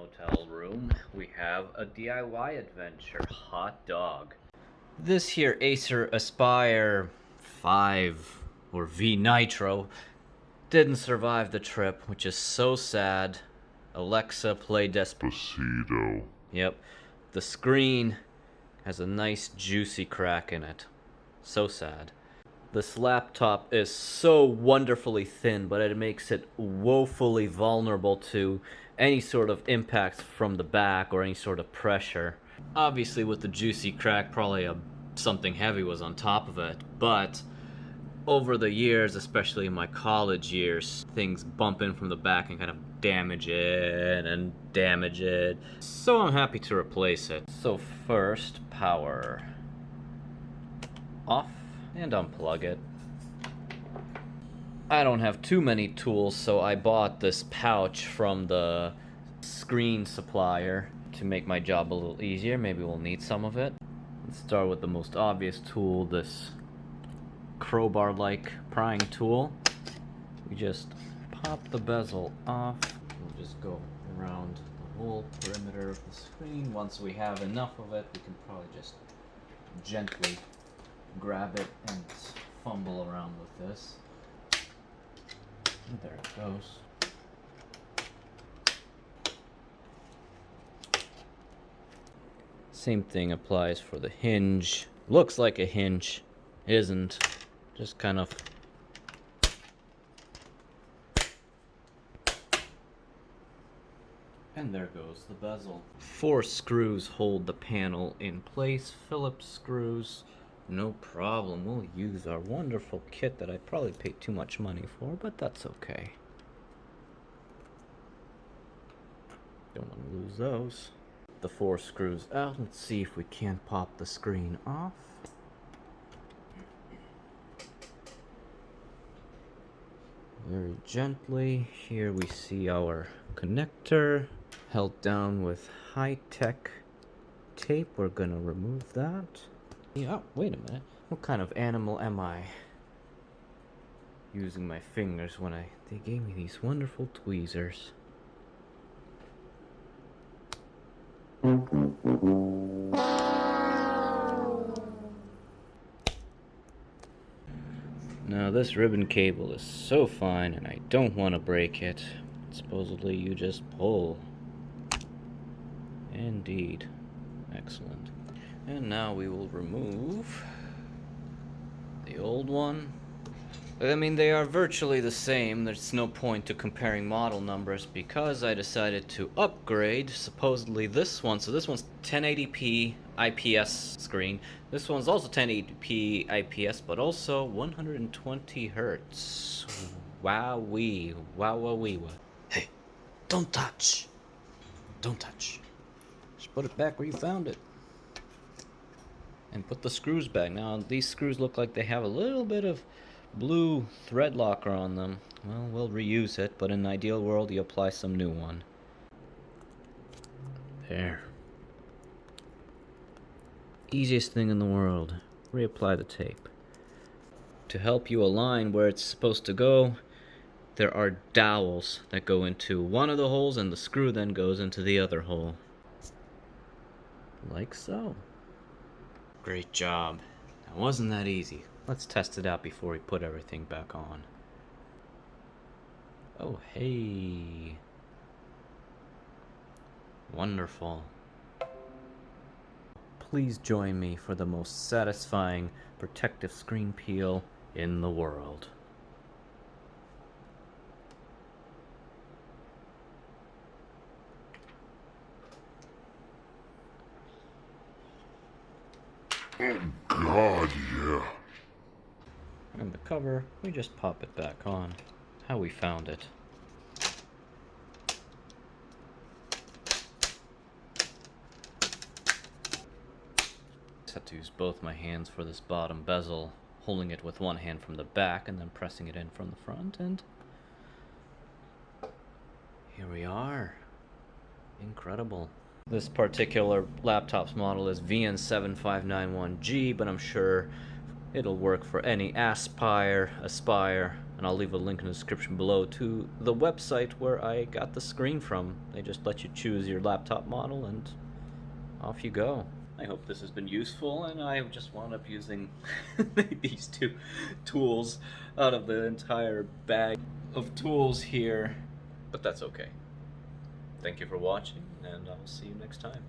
hotel room, we have a DIY adventure, hot dog. This here Acer Aspire 5 or V Nitro didn't survive the trip, which is so sad. Alexa, play Despacito. Yep, the screen has a nice juicy crack in it. So sad. This laptop is so wonderfully thin, but it makes it woefully vulnerable to any sort of impact from the back or any sort of pressure. Obviously with the juicy crack, probably something heavy was on top of it, but over the years, especially in my college years, things bump in from the back and kind of damage it. So I'm happy to replace it. So first, power off and unplug it. I don't have too many tools, so I bought this pouch from the screen supplier to make my job a little easier. Maybe we'll need some of it. Let's start with the most obvious tool, this crowbar-like prying tool. We just pop the bezel off. We'll just go around the whole perimeter of the screen. Once we have enough of it, we can probably just gently grab it and fumble around with this. And there it goes. Same thing applies for the hinge. Looks like a hinge, isn't. Just kind of and there goes the bezel. 4 screws hold the panel in place. Phillips screws. No problem, we'll use our wonderful kit that I probably paid too much money for, but that's okay. Don't want to lose those. The 4 screws out. Let's see if we can't pop the screen off. Very gently. Here we see our connector held down with high-tech tape. We're gonna remove that. Yeah, wait a minute. What kind of animal am I? Using my fingers when they gave me these wonderful tweezers. Now this ribbon cable is so fine and I don't want to break it. Supposedly you just pull. Indeed. Excellent. And now we will remove the old one. I mean, they are virtually the same. There's no point to comparing model numbers because I decided to upgrade supposedly this one. So this one's 1080p IPS screen. This one's also 1080p IPS, but also 120 hertz. Wowee. Wow-wee. Hey, don't touch. Don't touch. Just put it back where you found it. And put the screws back. Now, these screws look like they have a little bit of blue thread locker on them. Well, we'll reuse it, but in an ideal world, you apply some new one. There. Easiest thing in the world. Reapply the tape. To help you align where it's supposed to go, there are dowels that go into one of the holes, and the screw then goes into the other hole. Like so. Great job. Now, wasn't that easy? Let's test it out before we put everything back on. Oh, hey. Wonderful. Please join me for the most satisfying protective screen peel in the world. Oh God, yeah. And the cover, we just pop it back on. How we found it. Just have to use both my hands for this bottom bezel, holding it with one hand from the back and then pressing it in from the front, and here we are. Incredible. This particular laptop's model is VN7-591G, but I'm sure it'll work for any Aspire, And I'll leave a link in the description below to the website where I got the screen from. They just let you choose your laptop model and off you go. I hope this has been useful, and I just wound up using these two tools out of the entire bag of tools here. But that's okay. Thank you for watching, and I'll see you next time.